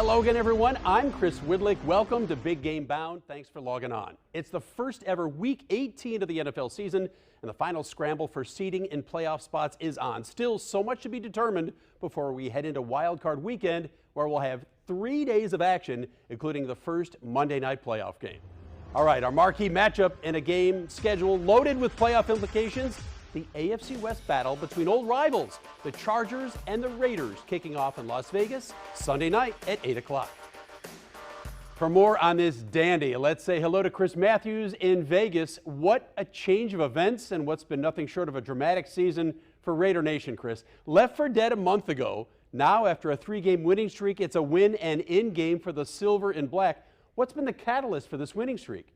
Hello again, everyone. I'm Chris Widlick. Welcome to Big Game Bound. Thanks for logging on. It's the first ever Week 18 of the NFL season, and the final scramble for seeding and playoff spots is on. Still so much to be determined before we head into Wild Card Weekend, where we'll have 3 days of action, including the first Monday night playoff game. All right, our marquee matchup in a game schedule loaded with playoff implications. The AFC West battle between old rivals, the Chargers and the Raiders, kicking off in Las Vegas Sunday night at 8 o'clock. For more on this dandy, let's say hello to Chris Matthews in Vegas. What a change of events and what's been nothing short of a dramatic season for Raider Nation, Chris. Left for dead a month ago. Now, after a 3-game winning streak, it's a win and in game for the Silver and Black. What's been the catalyst for this winning streak?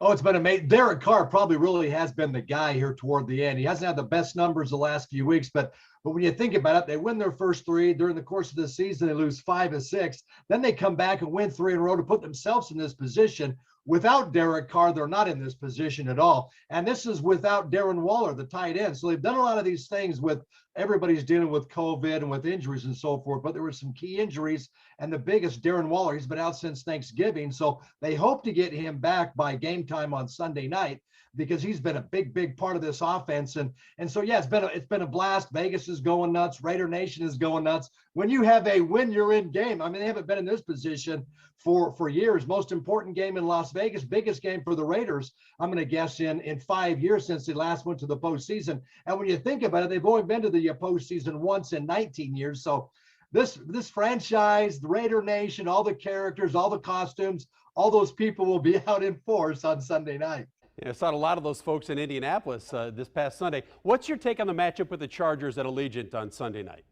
Oh, it's been amazing. Derek Carr probably really has been the guy here toward the end. He hasn't had the best numbers the last few weeks, but when you think about it, they win their first 3 during the course of the season. They lose 5 of 6. Then they come back and win 3 in a row to put themselves in this position. Without Derek Carr, they're not in this position at all. And this is without Darren Waller, the tight end. So they've done a lot of these things with everybody's dealing with COVID and with injuries and so forth. But there were some key injuries, and the biggest, Darren Waller, he's been out since Thanksgiving. So they hope to get him back by game time on Sunday night, because he's been a big part of this offense. And so, yeah, it's been a blast. Vegas is going nuts. Raider Nation is going nuts. When you have a win, you're in game. I mean, they haven't been in this position for years. Most important game in Las Vegas, biggest game for the Raiders, I'm going to guess, in 5 years since they last went to the postseason. And when you think about it, they've only been to the postseason once in 19 years. So this franchise, the Raider Nation, all the characters, all the costumes, all those people will be out in force on Sunday night. Yeah, I saw a lot of those folks in Indianapolis this past Sunday. What's your take on the matchup with the Chargers at Allegiant on Sunday night?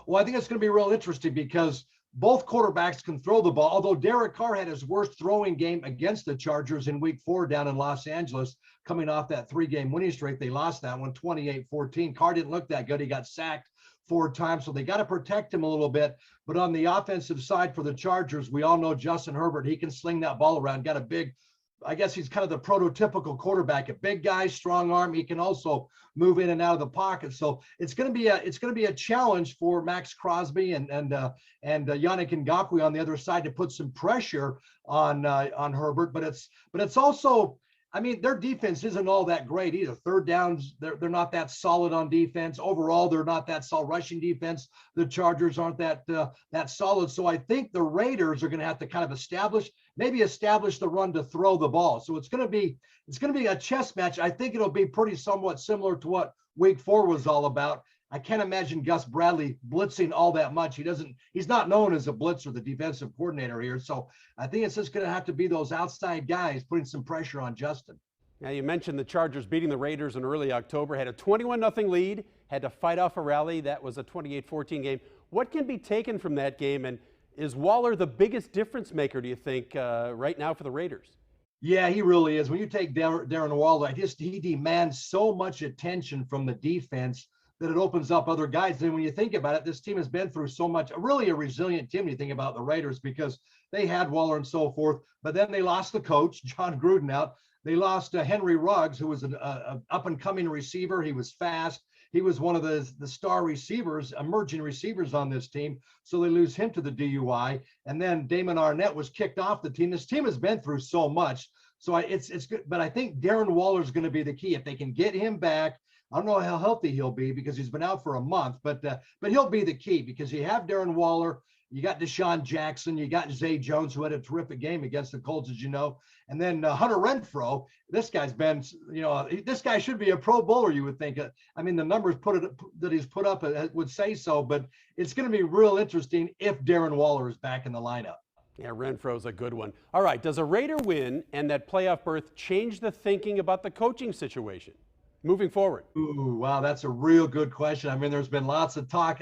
Well, I think it's going to be real interesting because both quarterbacks can throw the ball, although Derek Carr had his worst throwing game against the Chargers in week 4 down in Los Angeles, coming off that 3-game winning streak. They lost that one 28-14. Carr didn't look that good. He got sacked 4 times, so they got to protect him a little bit. But on the offensive side for the Chargers, we all know Justin Herbert. He can sling that ball around, got a big, I guess he's kind of the prototypical quarterback, a big guy, strong arm. He can also move in and out of the pocket. So it's going to be a challenge for Max Crosby and Yannick Ngakoue on the other side to put some pressure on Herbert. But it's also, I mean, their defense isn't all that great either. Third downs, they're not that solid on defense. Overall, they're not that solid rushing defense. The Chargers aren't that solid. So I think the Raiders are going to have to kind of establish the run to throw the ball. So it's going to be a chess match. I think it'll be somewhat similar to what week 4 was all about. I can't imagine Gus Bradley blitzing all that much. He's not known as a blitzer, the defensive coordinator here. So I think it's just going to have to be those outside guys putting some pressure on Justin. Now, you mentioned the Chargers beating the Raiders in early October, had a 21-0 lead, had to fight off a rally. That was a 28-14 game. What can be taken from that game, and is Waller the biggest difference maker, do you think, right now for the Raiders? Yeah, he really is. When you take Darren Waller, he demands so much attention from the defense that it opens up other guys. And when you think about it, this team has been through so much, really a resilient team when you think about the Raiders, because they had Waller and so forth, but then they lost the coach, John Gruden, out. They lost Henry Ruggs, who was an up-and-coming receiver. He was fast. He was one of the star receivers, emerging receivers on this team. So they lose him to the DUI. And then Damon Arnett was kicked off the team. This team has been through so much. So it's good. But I think Darren Waller is going to be the key. If they can get him back, I don't know how healthy he'll be because he's been out for a month, but he'll be the key, because you have Darren Waller, you got Deshaun Jackson, you got Zay Jones, who had a terrific game against the Colts, as you know, and then Hunter Renfrow. This guy's been, this guy should be a Pro Bowler, you would think. I mean, the numbers that he's put up would say so, but it's going to be real interesting if Darren Waller is back in the lineup. Yeah, Renfro's a good one. All right, does a Raider win and that playoff berth change the thinking about the coaching situation moving forward? Ooh, wow, that's a real good question. I mean, there's been lots of talk.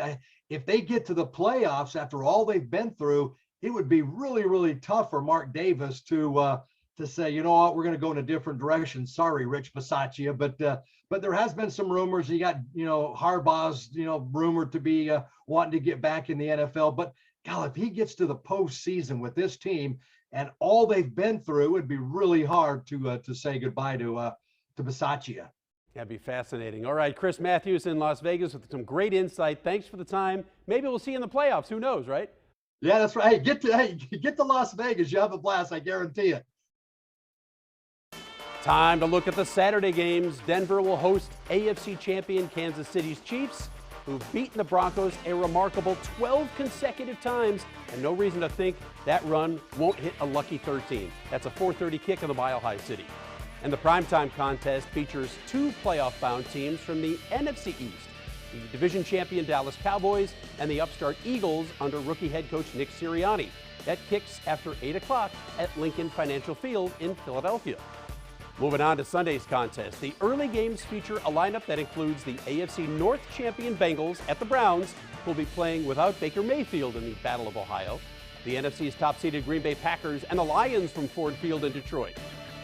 If they get to the playoffs after all they've been through, it would be really, really tough for Mark Davis to say, you know what, we're going to go in a different direction. Sorry, Rich Bisaccia, but there has been some rumors. You got, Harbaugh's, rumored to be wanting to get back in the NFL. But God, if he gets to the postseason with this team and all they've been through, it would be really hard to say goodbye to Bisaccia. That'd be fascinating. All right, Chris Matthews in Las Vegas with some great insight. Thanks for the time. Maybe we'll see you in the playoffs. Who knows, right? Yeah, that's right. Hey, get to Las Vegas. You have a blast. I guarantee it. Time to look at the Saturday games. Denver will host AFC champion Kansas City's Chiefs, who've beaten the Broncos a remarkable 12 consecutive times, and no reason to think that run won't hit a lucky 13. That's a 4:30 kick in the Mile High City. And the primetime contest features two playoff-bound teams from the NFC East, the division champion Dallas Cowboys and the upstart Eagles under rookie head coach Nick Sirianni. That kicks after 8 o'clock at Lincoln Financial Field in Philadelphia. Moving on to Sunday's contest, the early games feature a lineup that includes the AFC North champion Bengals at the Browns, who will be playing without Baker Mayfield in the Battle of Ohio, the NFC's top-seeded Green Bay Packers, and the Lions from Ford Field in Detroit.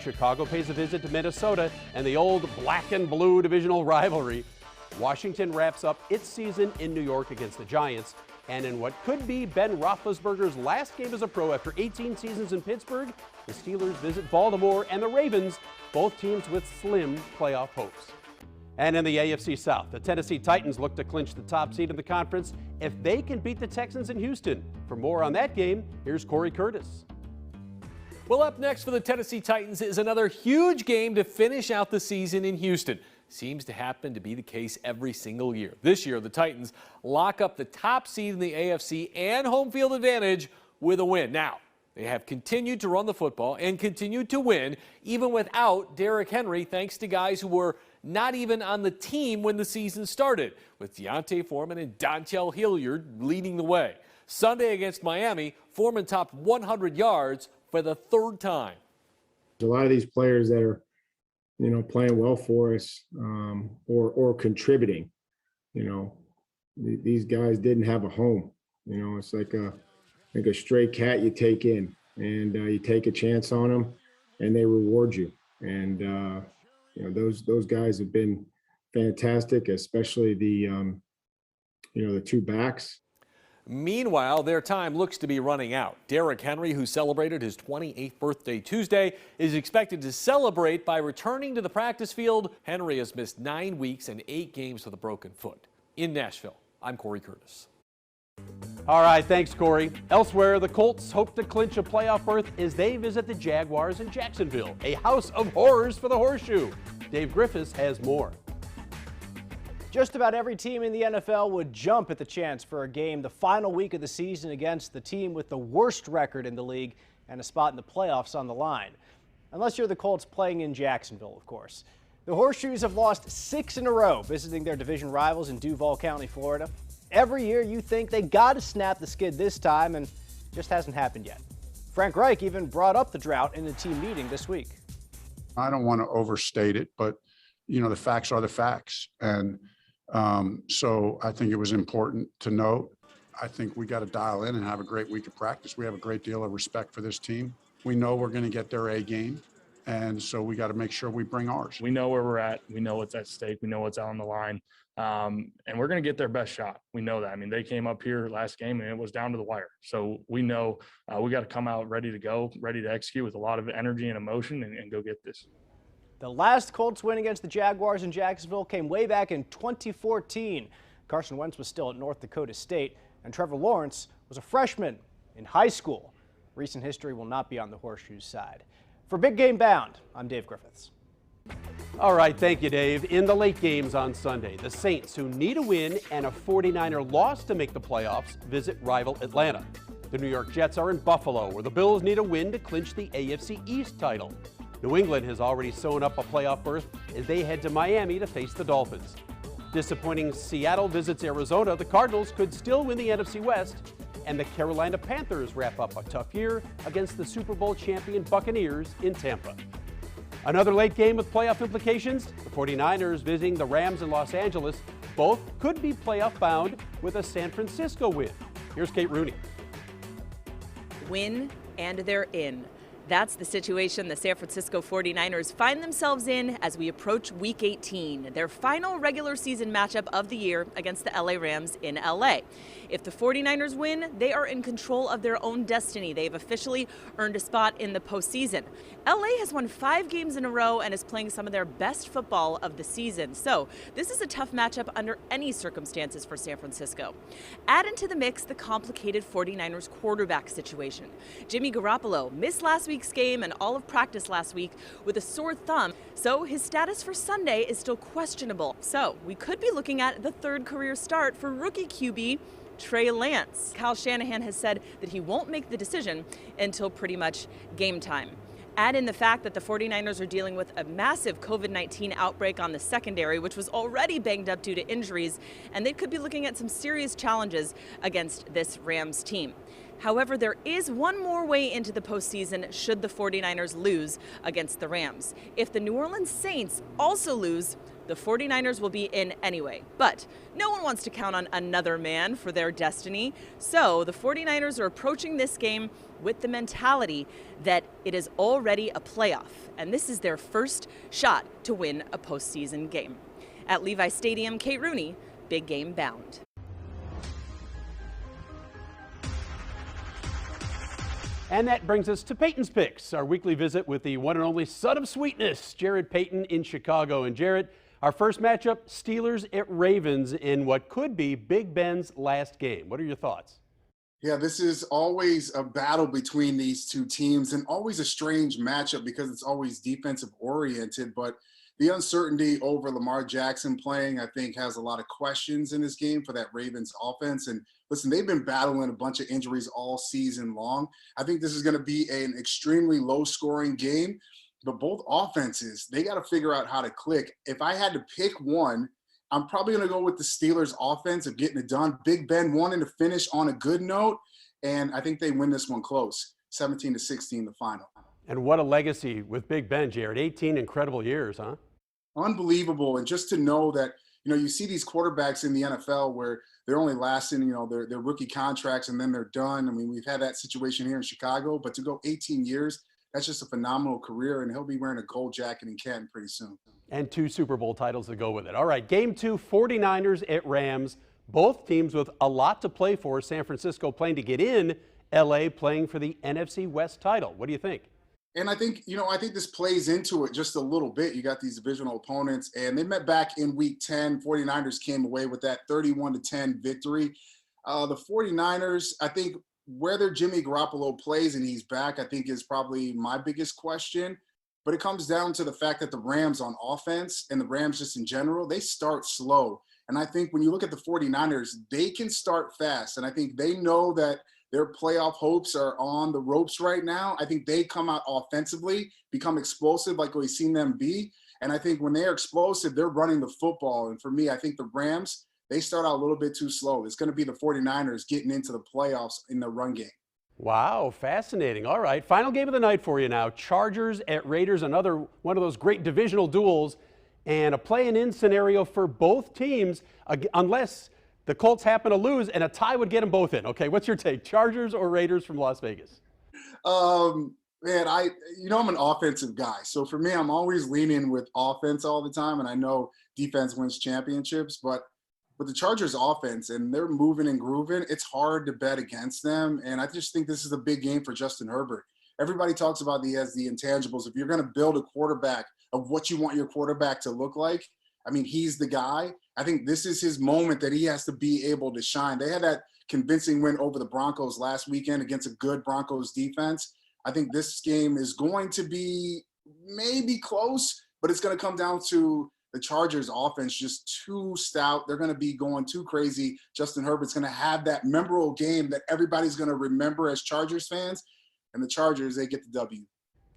Chicago pays a visit to Minnesota and the old black and blue divisional rivalry. Washington wraps up its season in New York against the Giants, and in what could be Ben Roethlisberger's last game as a pro after 18 seasons in Pittsburgh, the Steelers visit Baltimore and the Ravens, both teams with slim playoff hopes. And in the AFC South, the Tennessee Titans look to clinch the top seed in the conference if they can beat the Texans in Houston. For more on that game, here's Corey Curtis. Well, up next for the Tennessee Titans is another huge game to finish out the season in Houston. Seems to happen to be the case every single year. This year, the Titans lock up the top seed in the AFC and home field advantage with a win. Now, they have continued to run the football and continued to win, even without Derrick Henry, thanks to guys who were not even on the team when the season started, with Deontay Foreman and Dontrell Hilliard leading the way. Sunday against Miami, Foreman topped 100 yards for the third time. A lot of these players that are, playing well for us, or contributing, these guys didn't have a home. It's like a stray cat you take in, and you take a chance on them, and they reward you. And those guys have been fantastic, especially the two backs. Meanwhile, their time looks to be running out. Derrick Henry, who celebrated his 28th birthday Tuesday, is expected to celebrate by returning to the practice field. Henry has missed 9 weeks and 8 games with a broken foot. In Nashville, I'm Corey Curtis. All right, thanks, Corey. Elsewhere, the Colts hope to clinch a playoff berth as they visit the Jaguars in Jacksonville, a house of horrors for the Horseshoe. Dave Griffiths has more. Just about every team in the NFL would jump at the chance for a game the final week of the season against the team with the worst record in the league and a spot in the playoffs on the line. Unless you're the Colts playing in Jacksonville, of course. The Horseshoes have lost 6 in a row visiting their division rivals in Duval County, Florida. Every year you think they got to snap the skid this time, and just hasn't happened yet. Frank Reich even brought up the drought in a team meeting this week. I don't want to overstate it, but the facts are the facts. And so I think it was important to note. I think we got to dial in and have a great week of practice. We have a great deal of respect for this team. We know we're going to get their A game. And so we got to make sure we bring ours. We know where we're at. We know what's at stake. We know what's out on the line. And we're going to get their best shot. We know that. I mean, they came up here last game and it was down to the wire. So we know we got to come out ready to go, ready to execute with a lot of energy and emotion and go get this. The last Colts win against the Jaguars in Jacksonville came way back in 2014. Carson Wentz was still at North Dakota State, and Trevor Lawrence was a freshman in high school. Recent history will not be on the Horseshoes side. For Big Game Bound, I'm Dave Griffiths. All right, thank you, Dave. In the late games on Sunday, the Saints, who need a win and a 49er loss to make the playoffs, visit rival Atlanta. The New York Jets are in Buffalo, where the Bills need a win to clinch the AFC East title. New England has already sewn up a playoff berth as they head to Miami to face the Dolphins. Disappointing Seattle visits Arizona, the Cardinals could still win the NFC West, and the Carolina Panthers wrap up a tough year against the Super Bowl champion Buccaneers in Tampa. Another late game with playoff implications, the 49ers visiting the Rams in Los Angeles. Both could be playoff bound with a San Francisco win. Here's Kate Rooney. Win and they're in. That's the situation the San Francisco 49ers find themselves in as we approach Week 18, their final regular season matchup of the year against the LA Rams in LA. If the 49ers win, they are in control of their own destiny. They've officially earned a spot in the postseason. LA has won 5 games in a row and is playing some of their best football of the season. So this is a tough matchup under any circumstances for San Francisco. Add into the mix the complicated 49ers quarterback situation. Jimmy Garoppolo missed last week's game and all of practice last week with a sore thumb, so his status for Sunday is still questionable. So we could be looking at the 3rd career start for rookie QB Trey Lance. Kyle Shanahan has said that he won't make the decision until pretty much game time. Add in the fact that the 49ers are dealing with a massive COVID-19 outbreak on the secondary, which was already banged up due to injuries, and they could be looking at some serious challenges against this Rams team. However, there is one more way into the postseason should the 49ers lose against the Rams. If the New Orleans Saints also lose, the 49ers will be in anyway. But no one wants to count on another man for their destiny. So the 49ers are approaching this game with the mentality that it is already a playoff, and this is their first shot to win a postseason game. At Levi Stadium, Kate Rooney, Big Game Bound. And that brings us to Peyton's Picks, our weekly visit with the one and only son of sweetness, Jared Payton in Chicago. And Jared, our first matchup, Steelers at Ravens in what could be Big Ben's last game. What are your thoughts? Yeah, this is always a battle between these two teams and always a strange matchup because it's always defensive oriented. But the uncertainty over Lamar Jackson playing, I think, has a lot of questions in this game for that Ravens offense. And listen, they've been battling a bunch of injuries all season long. I think this is going to be an extremely low-scoring game. But both offenses, they got to figure out how to click. If I had to pick one, I'm probably going to go with the Steelers offense of getting it done. Big Ben wanting to finish on a good note, and I think they win this one close, 17-16, the final. And what a legacy with Big Ben, Jared. 18 incredible years, huh? Unbelievable. And just to know that, you see these quarterbacks in the NFL where they're only lasting, their rookie contracts and then they're done. I mean, we've had that situation here in Chicago, but to go 18 years, that's just a phenomenal career, and he'll be wearing a gold jacket in Canton pretty soon. And 2 Super Bowl titles to go with it. All right, game 2, 49ers at Rams. Both teams with a lot to play for. San Francisco playing to get in, LA playing for the NFC West title. What do you think? And I think, I think this plays into it just a little bit. You got these divisional opponents, and they met back in week 10. 49ers came away with that 31-10 victory. The 49ers, I think, whether Jimmy Garoppolo plays and he's back, I think is probably my biggest question. But it comes down to the fact that the Rams on offense and the Rams just in general, they start slow. And I think when you look at the 49ers, they can start fast. And I think they know that their playoff hopes are on the ropes right now. I think they come out offensively, become explosive like we've seen them be. And I think when they're explosive, they're running the football. And for me, I think the Rams, they start out a little bit too slow. It's going to be the 49ers getting into the playoffs in the run game. Wow, fascinating. All right, final game of the night for you now. Chargers at Raiders, another one of those great divisional duels, and a play-in scenario for both teams unless the Colts happen to lose and a tie would get them both in. Okay, what's your take? Chargers or Raiders from Las Vegas? Man, I'm an offensive guy. So for me, I'm always leaning with offense all the time. And I know defense wins championships, but with the Chargers offense and they're moving and grooving, it's hard to bet against them. And I just think this is a big game for Justin Herbert. Everybody talks about the intangibles. If you're going to build a quarterback of what you want your quarterback to look like, I mean, he's the guy. I think this is his moment that he has to be able to shine. They had that convincing win over the Broncos last weekend against a good Broncos defense. I think this game is going to be maybe close, but it's going to come down to the Chargers offense just too stout. They're going to be going too crazy. Justin Herbert's going to have that memorable game that everybody's going to remember as Chargers fans. And the Chargers, they get the W.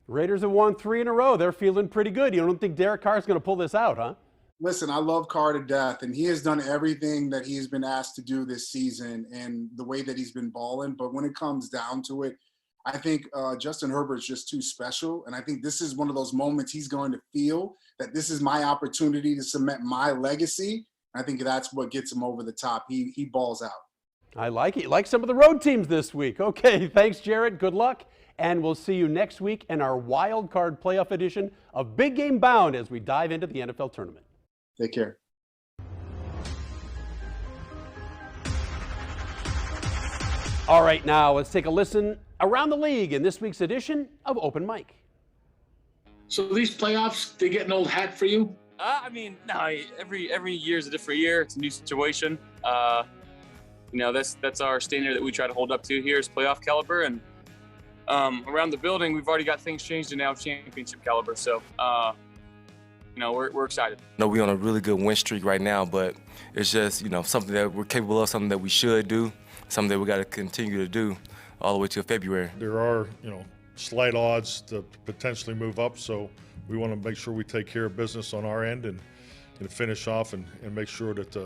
Raiders have won 3 in a row. They're feeling pretty good. You don't think Derek Carr is going to pull this out, huh? Listen, I love Carr to death, and he has done everything that he's been asked to do this season and the way that he's been balling. But when it comes down to it, I think Justin Herbert's just too special. And I think this is one of those moments he's going to feel that this is my opportunity to cement my legacy. I think that's what gets him over the top. He balls out. I like it. Like some of the road teams this week. Okay, thanks, Jared. Good luck. And we'll see you next week in our wild card playoff edition of Big Game Bound as we dive into the NFL tournament. Take care. All right, now let's take a listen around the league in this week's edition of Open Mic. So these playoffs, they get an old hat for you? I mean, no. Every year is a different year. It's a new situation. That's our standard that we try to hold up to here is playoff caliber. And around the building, we've already got things changed to now championship caliber. So, we're excited. No, we're on a really good win streak right now, but it's just something that we're capable of, something that we should do, something that we got to continue to do all the way till February. There are slight odds to potentially move up, so we want to make sure we take care of business on our end and finish off and make sure that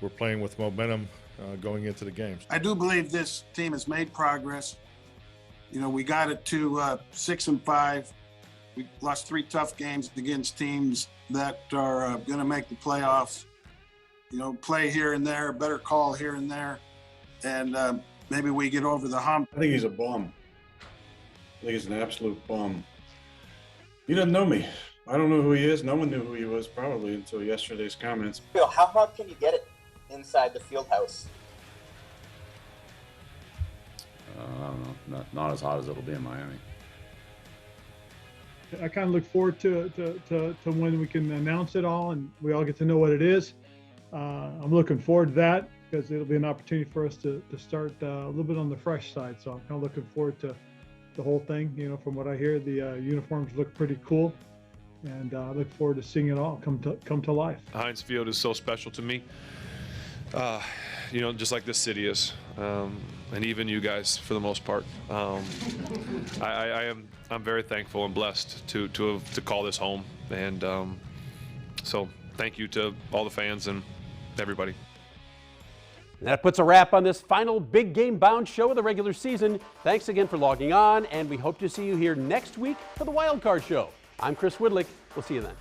we're playing with momentum going into the games. I do believe this team has made progress. We got it to 6-5. We lost 3 tough games against teams that are going to make the playoffs. Play here and there, better call here and there, and maybe we get over the hump. I think he's a bum. I think he's an absolute bum. He doesn't know me. I don't know who he is. No one knew who he was probably until yesterday's comments. Phil, how hot can you get it inside the field house? I don't know. Not as hot as it'll be in Miami. I kind of look forward to when we can announce it all and we all get to know what it is. I'm looking forward to that because it'll be an opportunity for us to start a little bit on the fresh side. So I'm kind of looking forward to the whole thing. From what I hear, the uniforms look pretty cool, and I look forward to seeing it all come to life. Heinz Field is so special to me, just like this city is, and even you guys for the most part. I'm very thankful and blessed to call this home, and so thank you to all the fans and everybody. That puts a wrap on this final Big Game Bound show of the regular season. Thanks again for logging on, and we hope to see you here next week for the Wild Card Show. I'm Chris Widlick. We'll see you then.